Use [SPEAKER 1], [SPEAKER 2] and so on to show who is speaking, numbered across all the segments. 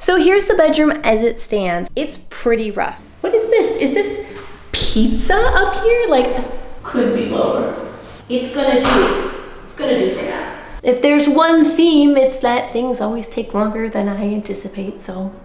[SPEAKER 1] So here's the bedroom as it stands. It's pretty rough. What is this? Is this pizza up here? Like, could be lower. It's gonna do. It's gonna do for now. If there's one theme, it's that things always take longer than I anticipate, so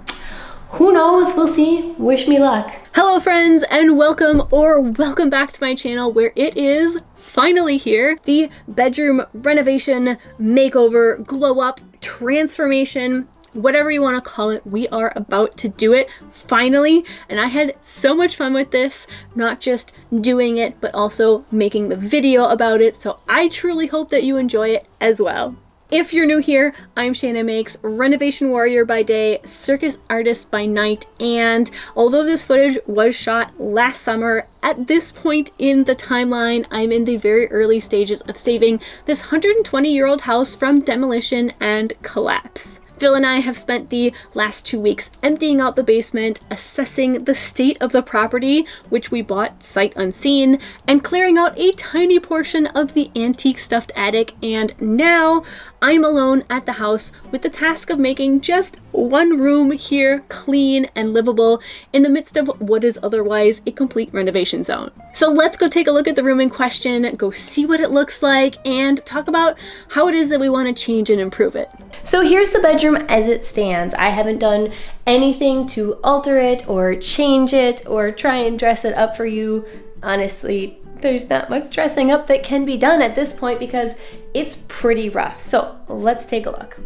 [SPEAKER 1] who knows? We'll see. Wish me luck. Hello friends, and welcome back to my channel, where it is finally here. The bedroom renovation, makeover, glow up, transformation, whatever you want to call it, we are about to do it finally. And I had so much fun with this, not just doing it, but also making the video about it. So I truly hope that you enjoy it as well. If you're new here, I'm Shayna Makes, renovation warrior by day, circus artist by night, and although this footage was shot last summer, at this point in the timeline, I'm in the very early stages of saving this 120-year-old house from demolition and collapse. Phil and I have spent the last 2 weeks emptying out the basement, assessing the state of the property, which we bought sight unseen, and clearing out a tiny portion of the antique stuffed attic, and now I'm alone at the house with the task of making just one room here clean and livable in the midst of what is otherwise a complete renovation zone. So let's go take a look at the room in question, go see what it looks like, and talk about how it is that we want to change and improve it. So here's the bedroom as it stands. I haven't done anything to alter it or change it or try and dress it up for you. Honestly, there's not much dressing up that can be done at this point because it's pretty rough. So let's take a look.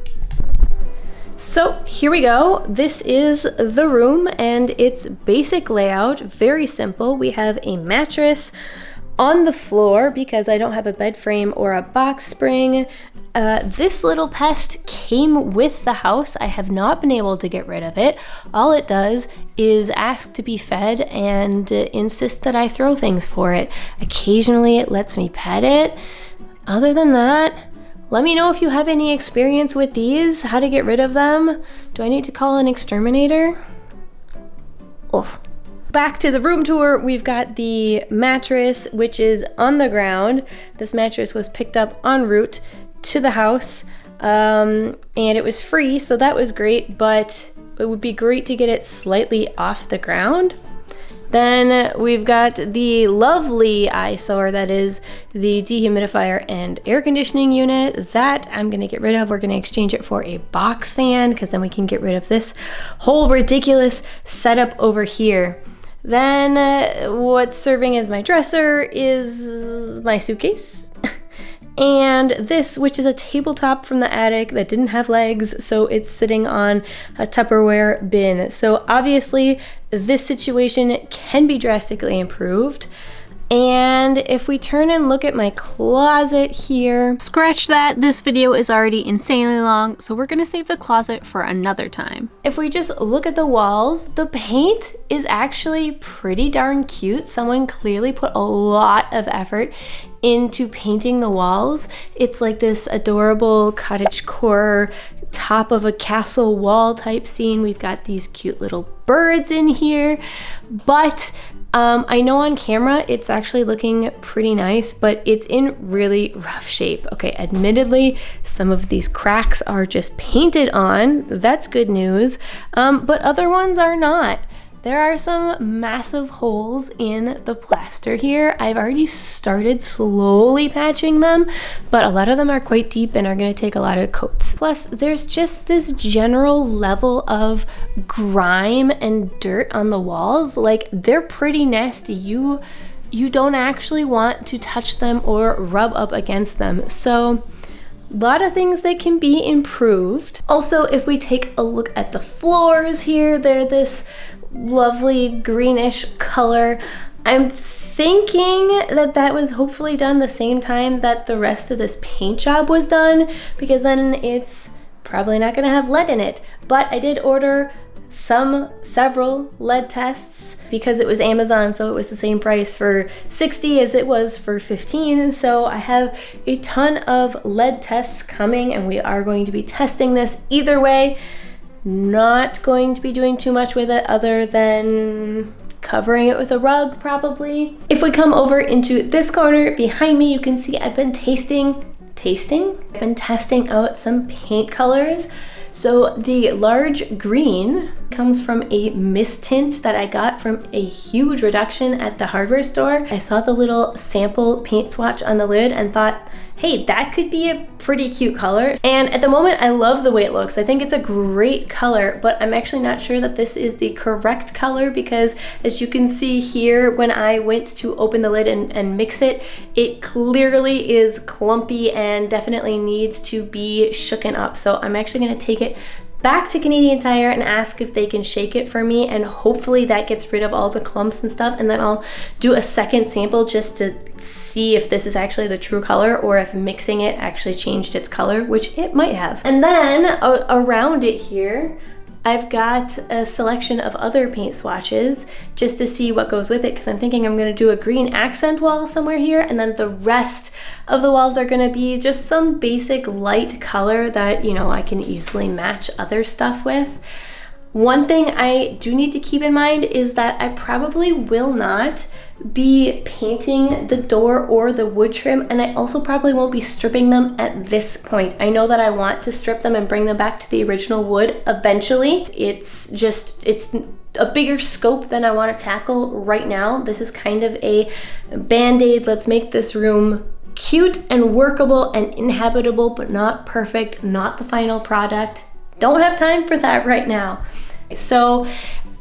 [SPEAKER 1] So here we go. This is the room and its basic layout, very simple. We have a mattress on the floor because I don't have a bed frame or a box spring. This little pest came with the house. I have not been able to get rid of it. All it does is ask to be fed and insist that I throw things for it. Occasionally it lets me pet it. Other than that, let me know if you have any experience with these, how to get rid of them. Do I need to call an exterminator? Ugh. Back to the room tour, we've got the mattress, which is on the ground. This mattress was picked up en route to the house, and it was free, so that was great, but it would be great to get it slightly off the ground. Then we've got the lovely eyesore that is the dehumidifier and air conditioning unit. That I'm gonna get rid of. We're gonna exchange it for a box fan because then we can get rid of this whole ridiculous setup over here. Then what's serving as my dresser is my suitcase. And this, which is a tabletop from the attic that didn't have legs, so it's sitting on a Tupperware bin. So obviously this situation can be drastically improved. And if we turn and look at my closet here, scratch that, this video is already insanely long, so we're gonna save the closet for another time. If we just look at the walls, the paint is actually pretty darn cute. Someone clearly put a lot of effort into painting the walls. It's like this adorable cottagecore top of a castle wall type scene. We've got these cute little birds in here, but I know on camera it's actually looking pretty nice, but it's in really rough shape. Okay, admittedly, some of these cracks are just painted on. That's good news, but other ones are not. There are some massive holes in the plaster here. I've already started slowly patching them, but a lot of them are quite deep and are going to take a lot of coats. Plus, there's just this general level of grime and dirt on the walls. Like, they're pretty nasty. You don't actually want to touch them or rub up against them. So a lot of things that can be improved. Also, if we take a look at the floors here, they're this lovely greenish color. I'm thinking that that was hopefully done the same time that the rest of this paint job was done, because then it's probably not gonna have lead in it. But I did order several lead tests because it was Amazon, so it was the same price for 60 as it was for 15. So I have a ton of lead tests coming, and we are going to be testing this either way. Not going to be doing too much with it other than covering it with a rug probably. If we come over into this corner behind me, you can see I've been testing out some paint colors. So the large green comes from a mist tint that I got from a huge reduction at the hardware store. I saw the little sample paint swatch on the lid and thought, hey, that could be a pretty cute color. And at the moment, I love the way it looks. I think it's a great color, but I'm actually not sure that this is the correct color because as you can see here, when I went to open the lid and mix it, it clearly is clumpy and definitely needs to be shooken up. So I'm actually gonna take it back to Canadian Tire and ask if they can shake it for me, and hopefully that gets rid of all the clumps and stuff, and then I'll do a second sample just to see if this is actually the true color or if mixing it actually changed its color, which it might have. And then around it here, I've got a selection of other paint swatches just to see what goes with it, because I'm thinking I'm going to do a green accent wall somewhere here, and then the rest of the walls are going to be just some basic light color that, you know, I can easily match other stuff with. One thing I do need to keep in mind is that I probably will not be painting the door or the wood trim, and I also probably won't be stripping them at this point. I know that I want to strip them and bring them back to the original wood eventually. It's a bigger scope than I want to tackle right now. This is kind of a band-aid. Let's make this room cute and workable and inhabitable, but not perfect, not the final product. Don't have time for that right now. So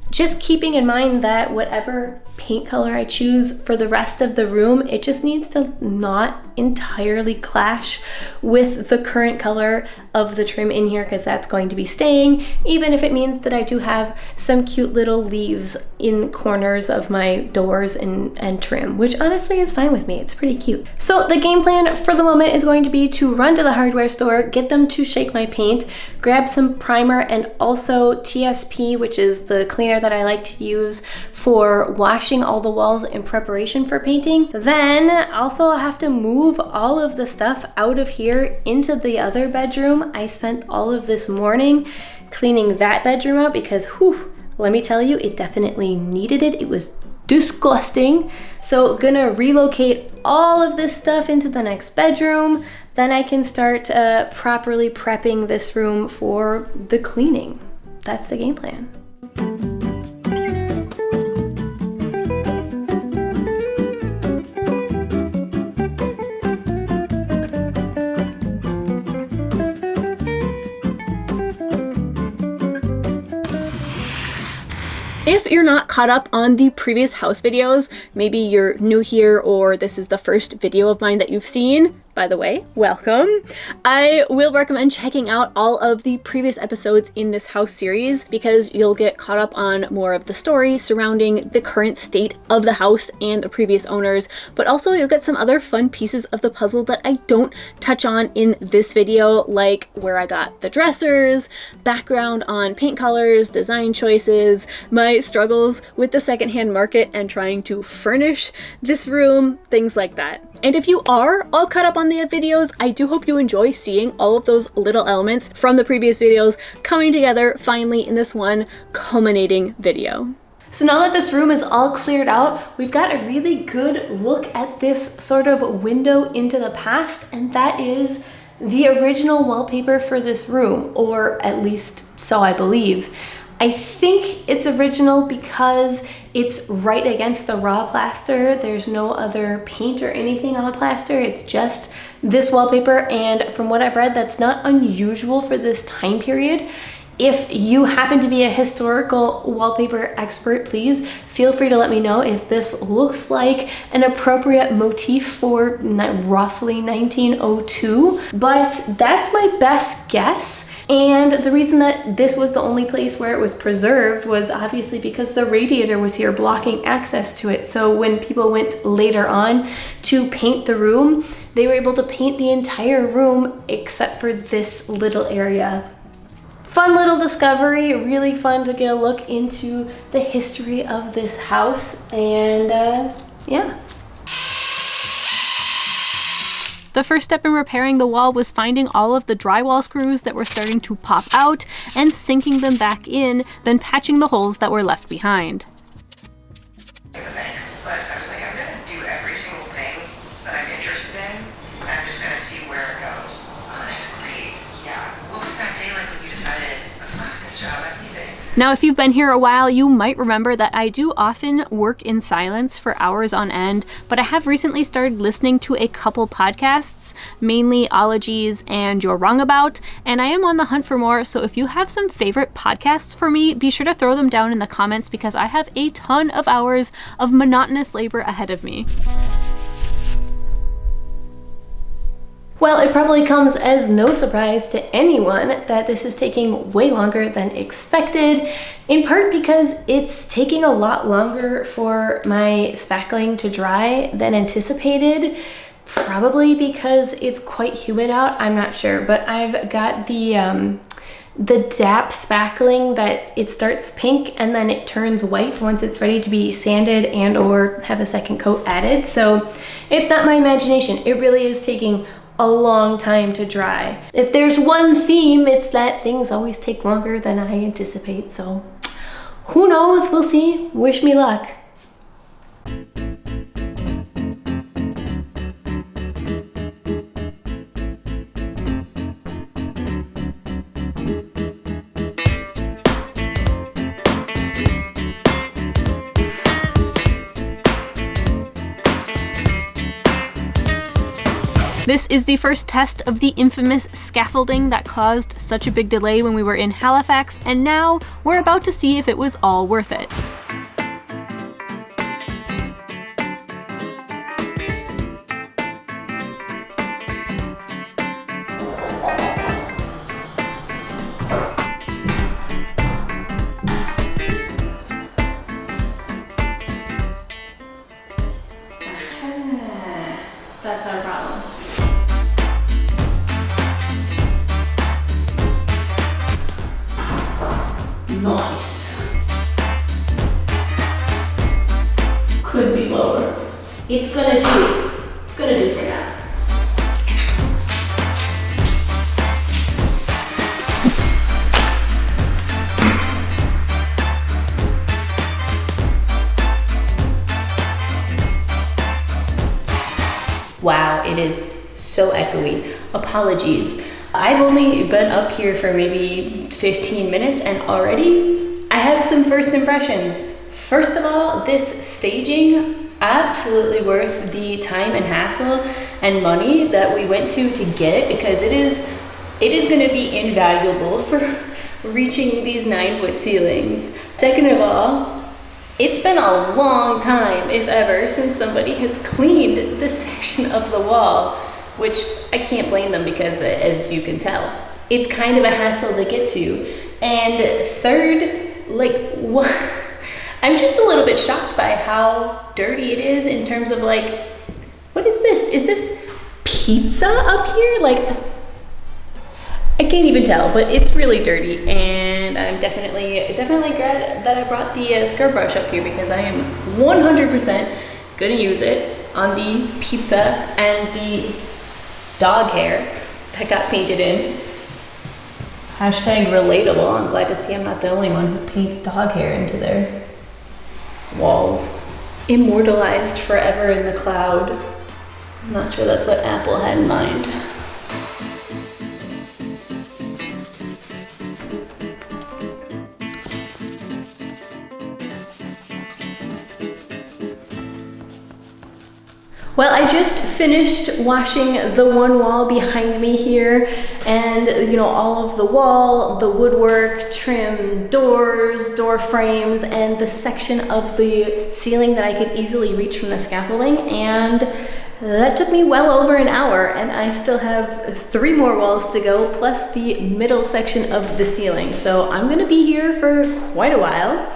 [SPEAKER 1] just keeping in mind that whatever paint color I choose for the rest of the room, it just needs to not entirely clash with the current color of the trim in here, because that's going to be staying, even if it means that I do have some cute little leaves in corners of my doors and trim, which honestly is fine with me. It's pretty cute. So the game plan for the moment is going to be to run to the hardware store, get them to shake my paint, grab some primer and also TSP, which is the cleaner that I like to use for washing all the walls in preparation for painting. Then also I'll have to move all of the stuff out of here into the other bedroom. I spent all of this morning cleaning that bedroom out because, whew, let me tell you, it definitely needed it. It was disgusting. So gonna relocate all of this stuff into the next bedroom. Then I can start properly prepping this room for the cleaning. That's the game plan. If you're not caught up on the previous house videos, maybe you're new here or this is the first video of mine that you've seen, by the way, welcome. I will recommend checking out all of the previous episodes in this house series because you'll get caught up on more of the story surrounding the current state of the house and the previous owners, but also you'll get some other fun pieces of the puzzle that I don't touch on in this video, like where I got the dressers, background on paint colors, design choices, my struggles with the secondhand market and trying to furnish this room, things like that. And if you are all caught up on the videos, I do hope you enjoy seeing all of those little elements from the previous videos coming together finally in this one culminating video. So now that this room is all cleared out, we've got a really good look at this sort of window into the past, and that is the original wallpaper for this room, or at least so I believe. I think it's original because it's right against the raw plaster. There's no other paint or anything on the plaster. It's just this wallpaper, and from what I've read, that's not unusual for this time period. If you happen to be a historical wallpaper expert, please feel free to let me know if this looks like an appropriate motif for roughly 1902, but that's my best guess. And the reason that this was the only place where it was preserved was obviously because the radiator was here blocking access to it. So when people went later on to paint the room, they were able to paint the entire room except for this little area. Fun little discovery, really fun to get a look into the history of this house, and yeah. The first step in repairing the wall was finding all of the drywall screws that were starting to pop out and sinking them back in, then patching the holes that were left behind.
[SPEAKER 2] But I was like, I'm gonna do every single thing that I'm interested in, and I'm just gonna see where it goes. Oh, that's great. Yeah. What was that day like when you decided
[SPEAKER 1] Now, if you've been here a while, you might remember that I do often work in silence for hours on end, but I have recently started listening to a couple podcasts, mainly Ologies and You're Wrong About, and I am on the hunt for more, so if you have some favorite podcasts for me, be sure to throw them down in the comments because I have a ton of hours of monotonous labor ahead of me. Well, it probably comes as no surprise to anyone that this is taking way longer than expected, in part because it's taking a lot longer for my spackling to dry than anticipated, probably because it's quite humid out, I'm not sure, but I've got the DAP spackling that it starts pink and then it turns white once it's ready to be sanded and or have a second coat added, so it's not my imagination, it really is taking a long time to dry. If there's one theme, it's that things always take longer than I anticipate, so who knows, we'll see. Wish me luck. This is the first test of the infamous scaffolding that caused such a big delay when we were in Halifax, and now we're about to see if it was all worth it. That's our problem. Nice. Could be lower. It's gonna do for now. Wow, it is so echoey. Apologies. I've only been up here for maybe 15 minutes and already I have some first impressions. First of all, this staging, absolutely worth the time and hassle and money that we went to get it, because it is going to be invaluable for reaching these 9-foot ceilings. Second of all, it's been a long time, if ever, since somebody has cleaned this section of the wall, which I can't blame them because, as you can tell, it's kind of a hassle to get to. And third, like, what? I'm just a little bit shocked by how dirty it is in terms of, like, what is this? Is this pizza up here? Like, I can't even tell, but it's really dirty, and I'm definitely glad that I brought the scrub brush up here because I am 100% gonna use it on the pizza and the dog hair that got painted in. Hashtag relatable. I'm glad to see I'm not the only one who paints dog hair into their walls. Immortalized forever in the cloud. I'm not sure that's what Apple had in mind. Well, I just finished washing the one wall behind me here, and all of the wall, the woodwork, trim, doors, door frames, and the section of the ceiling that I could easily reach from the scaffolding, and that took me well over an hour, and I still have 3 more walls to go, plus the middle section of the ceiling. So I'm gonna be here for quite a while.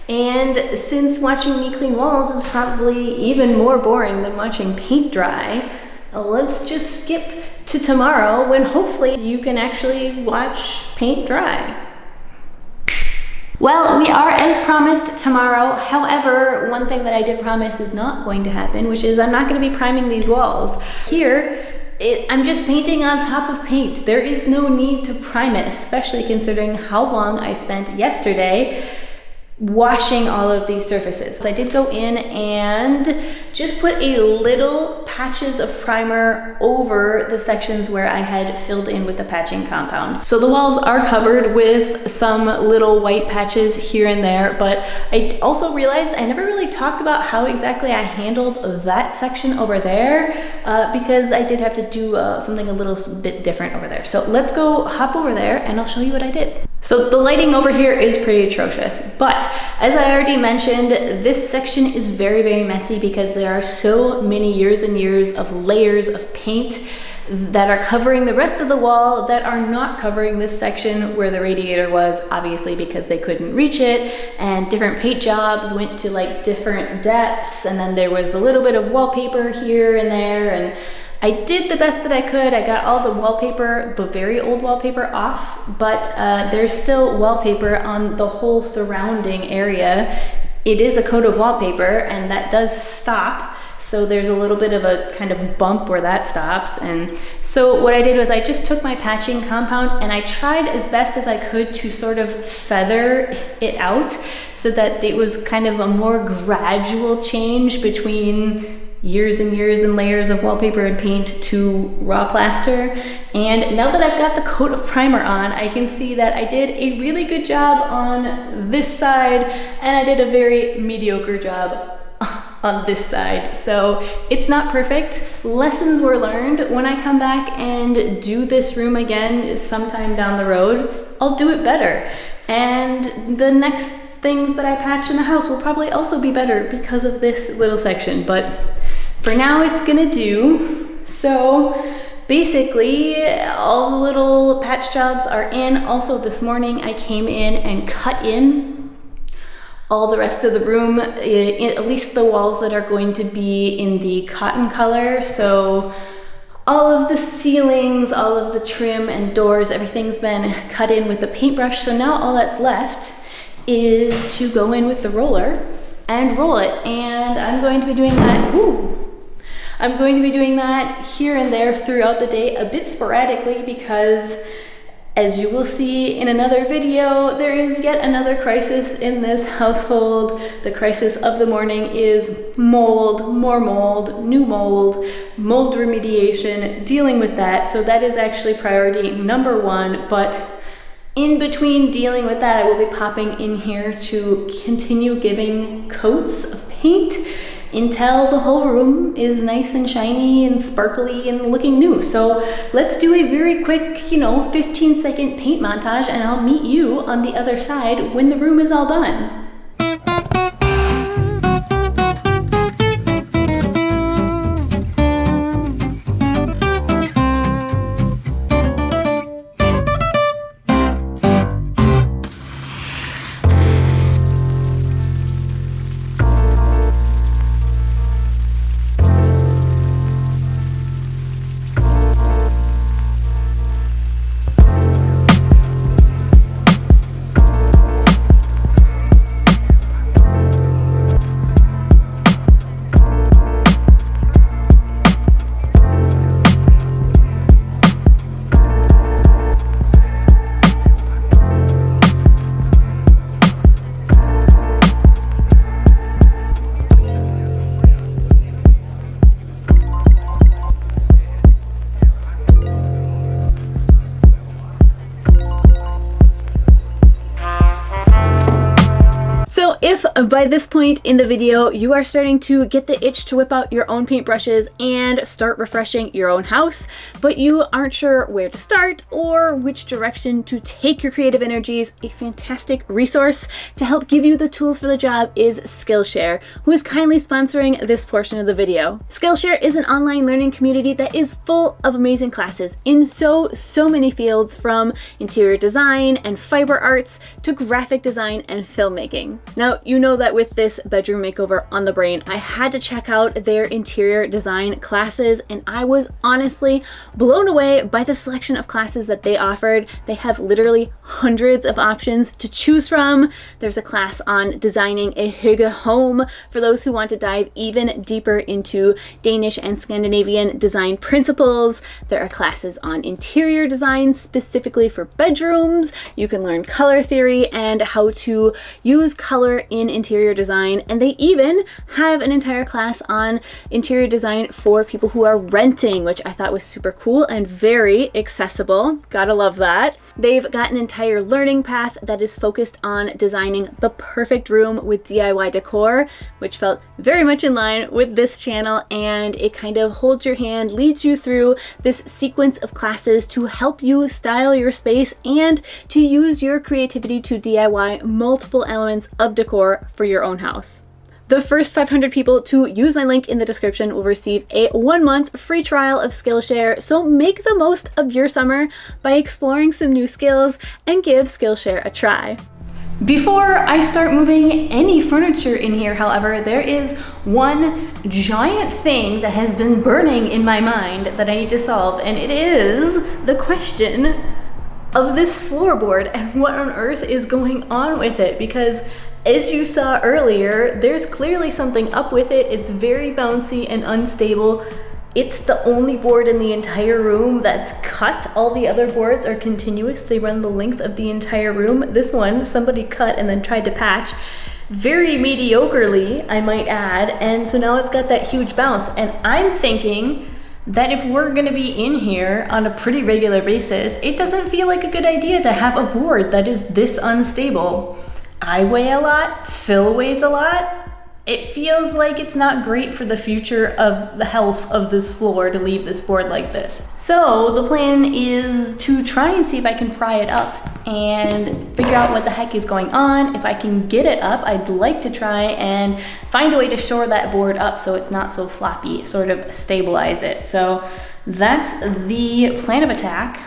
[SPEAKER 1] And since watching me clean walls is probably even more boring than watching paint dry, let's just skip to tomorrow when hopefully you can actually watch paint dry. Well, we are as promised tomorrow. However, one thing that I did promise is not going to happen, which is I'm not going to be priming these walls. Here, I'm just painting on top of paint. There is no need to prime it, especially considering how long I spent yesterday washing all of these surfaces. So I did go in and just put a little patches of primer over the sections where I had filled in with the patching compound. So the walls are covered with some little white patches here and there, but I also realized I never really talked about how exactly I handled that section over there because I did have to do something a little bit different over there. So let's go hop over there and I'll show you what I did. So the lighting over here is pretty atrocious, but as I already mentioned, this section is very, very messy because there are so many years and years of layers of paint that are covering the rest of the wall that are not covering this section where the radiator was, obviously because they couldn't reach it, and different paint jobs went to like different depths, and then there was a little bit of wallpaper here and there, and I did the best that I could. I got all the wallpaper, the very old wallpaper off, but there's still wallpaper on the whole surrounding area. It is a coat of wallpaper and that does stop. So there's a little bit of a kind of bump where that stops. And so what I did was I just took my patching compound and I tried as best as I could to sort of feather it out so that it was kind of a more gradual change between years and years and layers of wallpaper and paint to raw plaster. And now that I've got the coat of primer on, I can see that I did a really good job on this side and I did a very mediocre job on this side. So it's not perfect. Lessons were learned. When I come back and do this room again sometime down the road, I'll do it better. And the next things that I patch in the house will probably also be better because of this little section. But for now, it's gonna do. So basically, all the little patch jobs are in. Also this morning, I came in and cut in all the rest of the room, at least the walls that are going to be in the cotton color. So all of the ceilings, all of the trim and doors, everything's been cut in with the paintbrush. So now all that's left is to go in with the roller and roll it. And I'm going to be doing that. I'm going to be doing that here and there throughout the day, a bit sporadically, because as you will see in another video, there is yet another crisis in this household. The crisis of the morning is mold, more mold, new mold remediation, dealing with that. So that is actually priority number one. But in between dealing with that, I will be popping in here to continue giving coats of paint until the whole room is nice and shiny and sparkly and looking new. So let's do a very quick, 15-second paint montage, and I'll meet you on the other side when the room is all done. So if by this point in the video you are starting to get the itch to whip out your own paintbrushes and start refreshing your own house, but you aren't sure where to start or which direction to take your creative energies, a fantastic resource to help give you the tools for the job is Skillshare, who is kindly sponsoring this portion of the video. Skillshare is an online learning community that is full of amazing classes in so many fields, from interior design and fiber arts to graphic design and filmmaking. Now, you know that with this bedroom makeover on the brain, I had to check out their interior design classes, and I was honestly blown away by the selection of classes that they offered. They have literally hundreds of options to choose from. There's a class on designing a hygge home for those who want to dive even deeper into Danish and Scandinavian design principles. There are classes on interior design specifically for bedrooms. You can learn color theory and how to use color
[SPEAKER 3] bachelor in interior design, and they even have an entire class on interior design for people who are renting, which I thought was super cool and very accessible. Gotta love that. They've got an entire learning path that is focused on designing the perfect room with DIY decor, which felt very much in line with this channel, and it kind of holds your hand, leads you through this sequence of classes to help you style your space and to use your creativity to DIY multiple elements of decor for your own house. The first 500 people to use my link in the description will receive a 1-month free trial of Skillshare, so make the most of your summer by exploring some new skills and give Skillshare a try. Before I start moving any furniture in here, however, there is one giant thing that has been burning in my mind that I need to solve, and it is the question of this floorboard and what on earth is going on with it, because as you saw earlier, there's clearly something up with it. It's very bouncy and unstable. It's the only board in the entire room that's cut. All the other boards are continuous. They run the length of the entire room. This one, somebody cut and then tried to patch very mediocrely, I might add, and so now it's got that huge bounce. And I'm thinking that if we're gonna be in here on a pretty regular basis, it doesn't feel like a good idea to have a board that is this unstable. I weigh a lot, Phil weighs a lot. It feels like it's not great for the future of the health of this floor to leave this board like this. So the plan is to try and see if I can pry it up and figure out what the heck is going on. If I can get it up, I'd like to try and find a way to shore that board up so it's not so floppy, sort of stabilize it. So that's the plan of attack.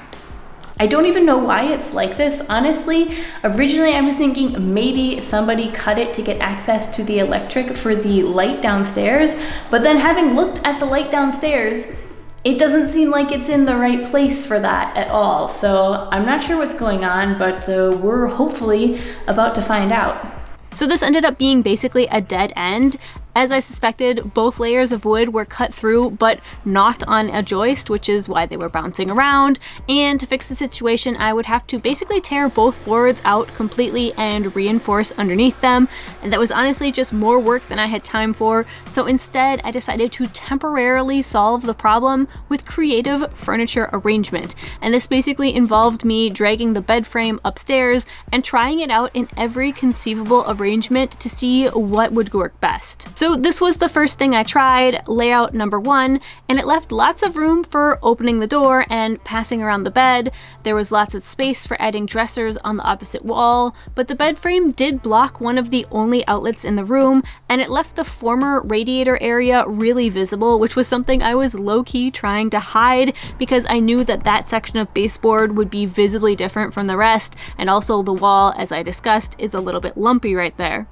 [SPEAKER 3] I don't even know why it's like this, honestly. Originally, I was thinking maybe somebody cut it to get access to the electric for the light downstairs, but then having looked at the light downstairs, it doesn't seem like it's in the right place for that at all. So I'm not sure what's going on, but we're hopefully about to find out. So this ended up being basically a dead end. As I suspected, both layers of wood were cut through, but not on a joist, which is why they were bouncing around. And to fix the situation, I would have to basically tear both boards out completely and reinforce underneath them. And that was honestly just more work than I had time for. So instead, I decided to temporarily solve the problem with creative furniture arrangement. And this basically involved me dragging the bed frame upstairs and trying it out in every conceivable arrangement to see what would work best. So this was the first thing I tried, layout number 1, and it left lots of room for opening the door and passing around the bed. There was lots of space for adding dressers on the opposite wall, but the bed frame did block one of the only outlets in the room, and it left the former radiator area really visible, which was something I was low-key trying to hide because I knew that that section of baseboard would be visibly different from the rest, and also the wall, as I discussed, is a little bit lumpy right there.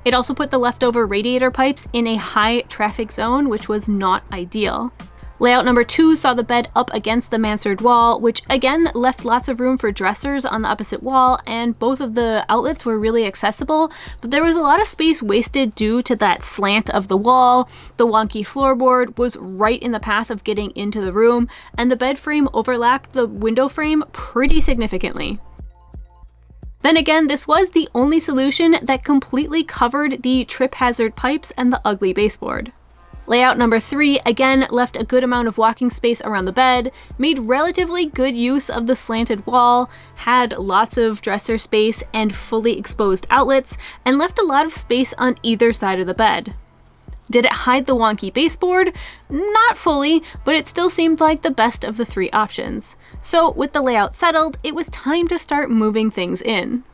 [SPEAKER 3] It also put the leftover radiator pipes in a high traffic zone, which was not ideal. Layout number 2 saw the bed up against the mansard wall, which again left lots of room for dressers on the opposite wall, and both of the outlets were really accessible, but there was a lot of space wasted due to that slant of the wall. The wonky floorboard was right in the path of getting into the room, and the bed frame overlapped the window frame pretty significantly. Then again, this was the only solution that completely covered the trip hazard pipes and the ugly baseboard. Layout number 3 again left a good amount of walking space around the bed, made relatively good use of the slanted wall, had lots of dresser space and fully exposed outlets, and left a lot of space on either side of the bed. Did it hide the wonky baseboard? Not fully, but it still seemed like the best of the 3 options. So with the layout settled, it was time to start moving things in.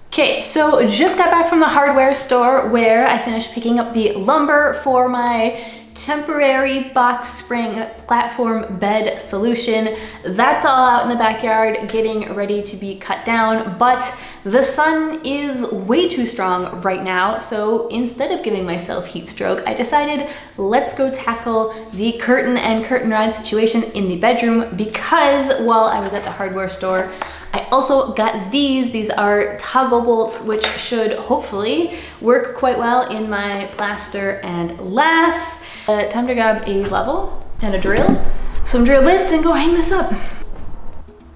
[SPEAKER 3] Okay, so just got back from the hardware store where I finished picking up the lumber for my temporary box spring platform bed solution. That's all out in the backyard getting ready to be cut down, but the sun is way too strong right now, so instead of giving myself heat stroke, I decided let's go tackle the curtain and curtain rod situation in the bedroom, because while I was at the hardware store, I also got these. These are toggle bolts, which should hopefully work quite well in my plaster and lath. Time to grab a level and a drill, some drill bits, and go hang this up.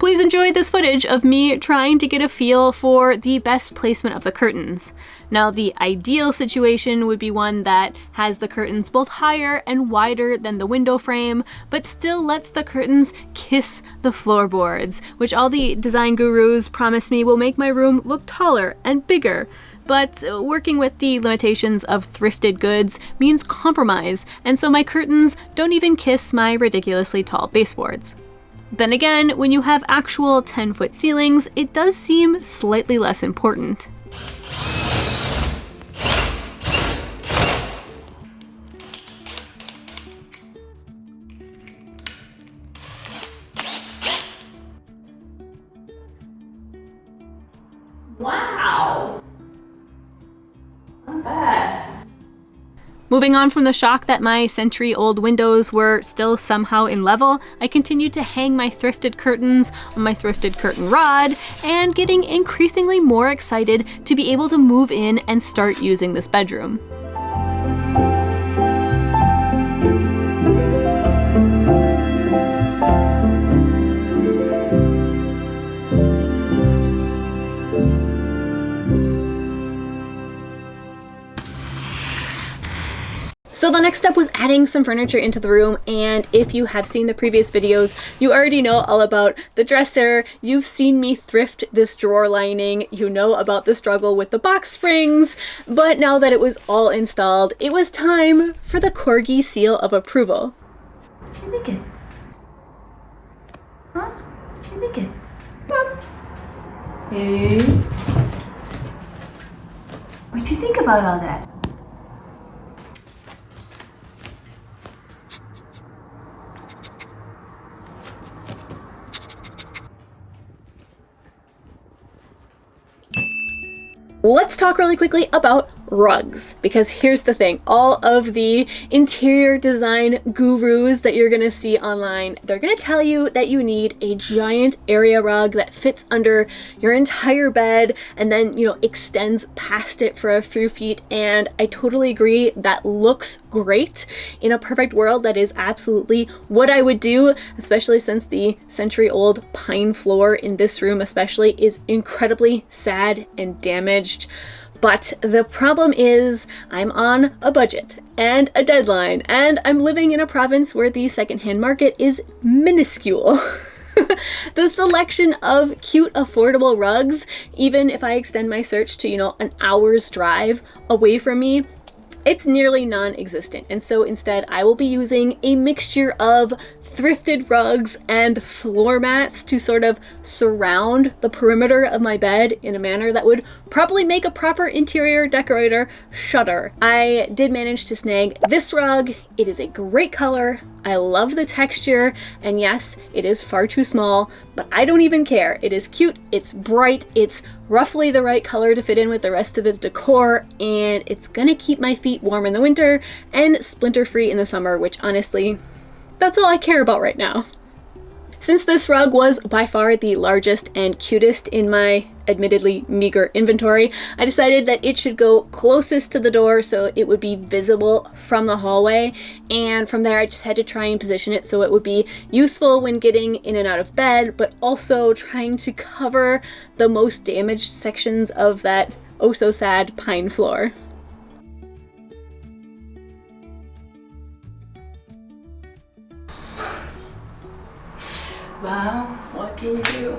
[SPEAKER 3] Please enjoy this footage of me trying to get a feel for the best placement of the curtains. Now, the ideal situation would be one that has the curtains both higher and wider than the window frame, but still lets the curtains kiss the floorboards, which all the design gurus promise me will make my room look taller and bigger. But working with the limitations of thrifted goods means compromise, and so my curtains don't even kiss my ridiculously tall baseboards. Then again, when you have actual 10-foot ceilings, it does seem slightly less important.
[SPEAKER 1] Wow. Not bad.
[SPEAKER 3] Moving on from the shock that my century-old windows were still somehow in level, I continued to hang my thrifted curtains on my thrifted curtain rod, and getting increasingly more excited to be able to move in and start using this bedroom. So the next step was adding some furniture into the room, and if you have seen the previous videos, you already know all about the dresser, you've seen me thrift this drawer lining, you know about the struggle with the box springs, but now that it was all installed, it was time for the Corgi seal of approval.
[SPEAKER 1] What you thinking? Huh? What you thinking? Bob. Hey. What'd you think about all that?
[SPEAKER 3] Let's talk really quickly about rugs, because here's the thing. All of the interior design gurus that you're gonna see online, they're gonna tell you that you need a giant area rug that fits under your entire bed and then, extends past it for a few feet, and I totally agree. That looks great. In a perfect world, that is absolutely what I would do, especially since the century-old pine floor in this room especially is incredibly sad and damaged. But the problem is I'm on a budget and a deadline, and I'm living in a province where the secondhand market is minuscule. The selection of cute, affordable rugs, even if I extend my search to, an hour's drive away from me, it's nearly non-existent. And so instead I will be using a mixture of thrifted rugs and floor mats to sort of surround the perimeter of my bed in a manner that would probably make a proper interior decorator shudder. I did manage to snag this rug. It is a great color. I love the texture, and yes, it is far too small, but I don't even care. It is cute, it's bright, it's roughly the right color to fit in with the rest of the decor, and it's gonna keep my feet warm in the winter and splinter-free in the summer, which honestly, that's all I care about right now. Since this rug was by far the largest and cutest in my admittedly meager inventory, I decided that it should go closest to the door so it would be visible from the hallway, and from there I just had to try and position it so it would be useful when getting in and out of bed, but also trying to cover the most damaged sections of that oh so sad pine floor.
[SPEAKER 1] Well, what can you do?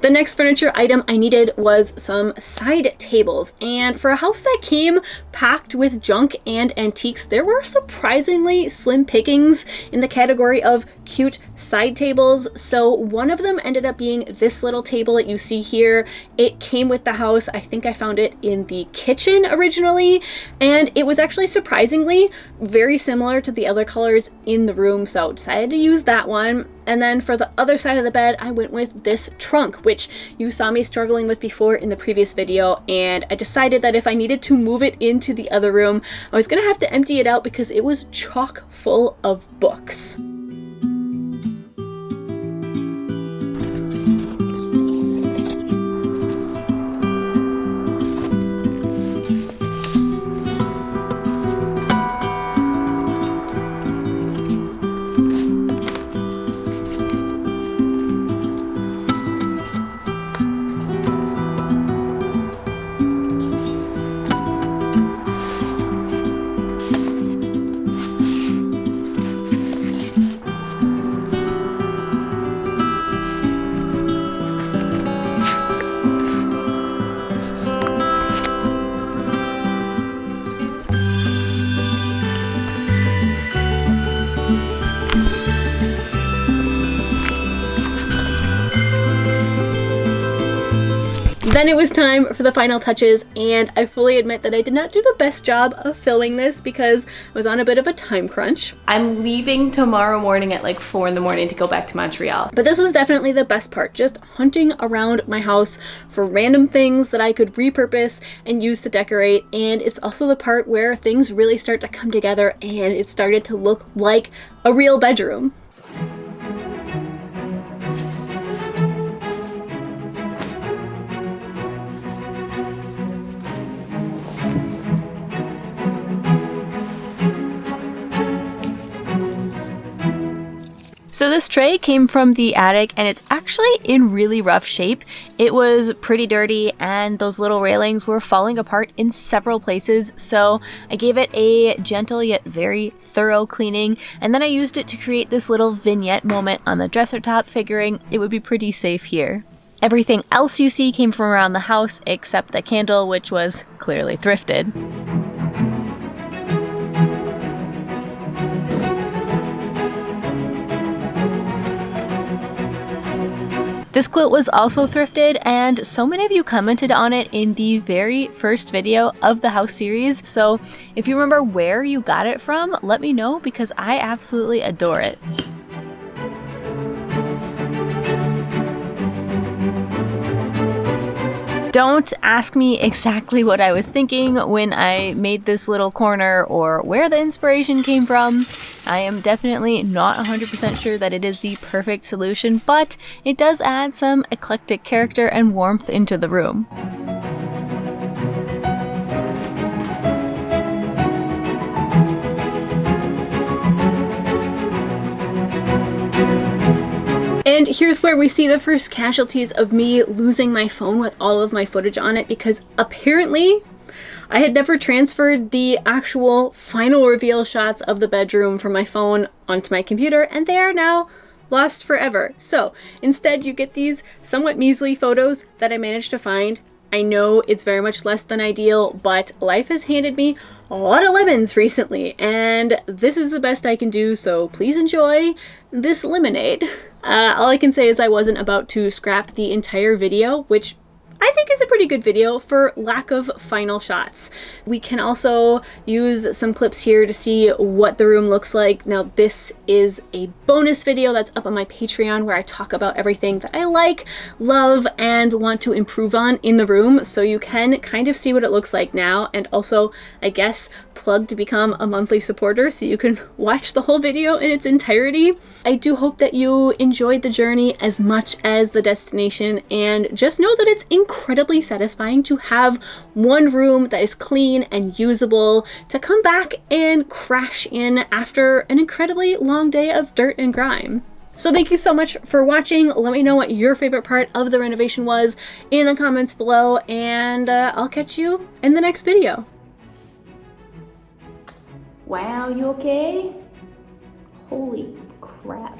[SPEAKER 3] The next furniture item I needed was some side tables, and for a house that came packed with junk and antiques, there were surprisingly slim pickings in the category of cute side tables. So one of them ended up being this little table that you see here. It came with the house. I think I found it in the kitchen originally, and it was actually surprisingly very similar to the other colors in the room, so I decided to use that one. And then for the other side of the bed, I went with this trunk, which you saw me struggling with before in the previous video, and I decided that if I needed to move it into the other room, I was gonna have to empty it out because it was chock full of books. Then it was time for the final touches, and I fully admit that I did not do the best job of filming this because I was on a bit of a time crunch.
[SPEAKER 1] I'm leaving tomorrow morning at like 4 in the morning to go back to Montreal.
[SPEAKER 3] But this was definitely the best part, just hunting around my house for random things that I could repurpose and use to decorate. And it's also the part where things really start to come together and it started to look like a real bedroom. So this tray came from the attic and it's actually in really rough shape. It was pretty dirty and those little railings were falling apart in several places, so I gave it a gentle yet very thorough cleaning, and then I used it to create this little vignette moment on the dresser top, figuring it would be pretty safe here. Everything else you see came from around the house except the candle, which was clearly thrifted. This quilt was also thrifted, and so many of you commented on it in the very first video of the house series, so if you remember where you got it from, let me know because I absolutely adore it. Don't ask me exactly what I was thinking when I made this little corner or where the inspiration came from. I am definitely not 100% sure that it is the perfect solution, but it does add some eclectic character and warmth into the room. And here's where we see the first casualties of me losing my phone with all of my footage on it, because apparently I had never transferred the actual final reveal shots of the bedroom from my phone onto my computer, and they are now lost forever. So instead you get these somewhat measly photos that I managed to find. I know it's very much less than ideal, but life has handed me a lot of lemons recently, and this is the best I can do, so please enjoy this lemonade. All I can say is I wasn't about to scrap the entire video, which I think is a pretty good video for lack of final shots. We can also use some clips here to see what the room looks like. Now this is a bonus video that's up on my Patreon where I talk about everything that I like, love, and want to improve on in the room, so you can kind of see what it looks like now, and also, I guess, plug to become a monthly supporter so you can watch the whole video in its entirety. I do hope that you enjoyed the journey as much as the destination, and just know that it's incredibly satisfying to have one room that is clean and usable to come back and crash in after an incredibly long day of dirt and grime. So thank you so much for watching. Let me know what your favorite part of the renovation was in the comments below, and I'll catch you in the next video. Wow, you okay? Holy crap.